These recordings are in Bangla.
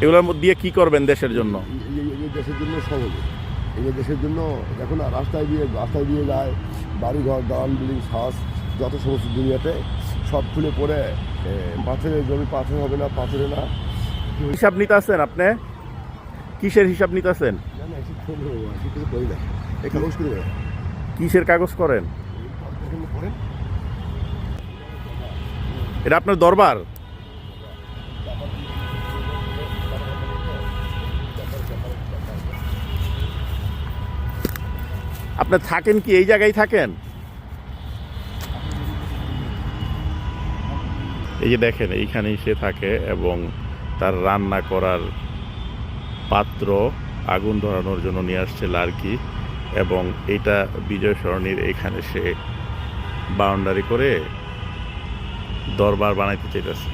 এগুলোর দিয়ে কি করবেন দেশের জন্য? এই দেশের জন্য সহজ, এই দেশের জন্য দেখো না, রাস্তায় দিয়ে যায়, বাড়িঘর, দালান, বিল্ডিং, শ্বাস, যত সমস্ত দুনিয়াতে সব খুলে পড়ে পাথরের জমি, পাথর হবে না, পাথরে না। হিসাব নিতে আছেন আপনি? কিসের হিসাব নিতে আছেন? না না, এসব ছোট কিছু করি না, এই কাগজ করে দেয়। কিসের কাগজ করেন? করেন এটা আপনার দরবার? আপনি থাকেন কি এই জায়গায় থাকেন? এই যে দেখেন, এইখানেই সে থাকে এবং তার রান্না করার পাত্র আগুন ধরানোর জন্য নিয়ে আসছে লার্কি, এবং এটা বিজয় সরণির এখানে সে বাউন্ডারি করে দরবার বানাইতে চাইতেছে।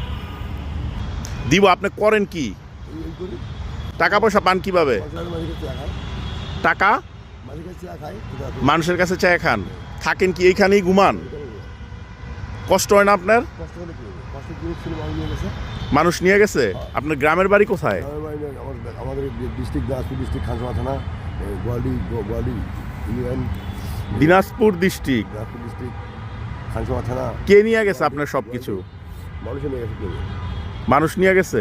দিব, আপনি করেন কি? এই করি, টাকা পয়সা পান কিভাবে? টাকা মানুষের কাছে চায় খান? থাকেন কি এইখানেই, ঘুমান? কষ্ট হয় না আপনার? মানুষ নিয়ে গেছে? আপনার গ্রামের বাড়ি কোথায়? আমাদের ডিস্ট্রিক্ট দিনাজপুর ডিস্ট্রিক্ট, খানসামা থানা, গোয়ালি ইউনিয়ন, দিনাজপুর ডিস্ট্রিক্ট, খানসামা থানা। কে নিয়ে গেছে আপনার সব কিছু? মানুষে নিয়ে গেছে। মানুষ নিয়ে গেছে?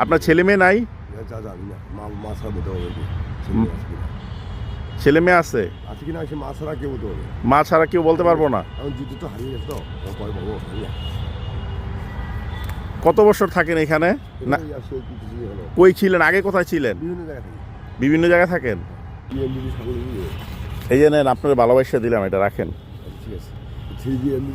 আপনার ছেলে মেয়ে নাই? জানি না, মা ছাড়া বলতে হবে, ছেলে মেয়ে আছে? আছে কিনা, সে মা ছাড়া কেউ বলতে হবে। মা ছাড়া কেউ বলতে পারবো না। এখন যুদ্ধ তো হারিয়ে গেছে, তো পরে পাবো। কত বছর থাকেন এখানে? না, হলো কই ছিলেন আগে? কোথায় ছিলেন? বিভিন্ন জায়গা থেকে বিভিন্ন জায়গায় থাকেন। এই যে নেন, আপনার ভালোবাসা দিলাম, এটা রাখেন। ঠিক আছে, 3 GMB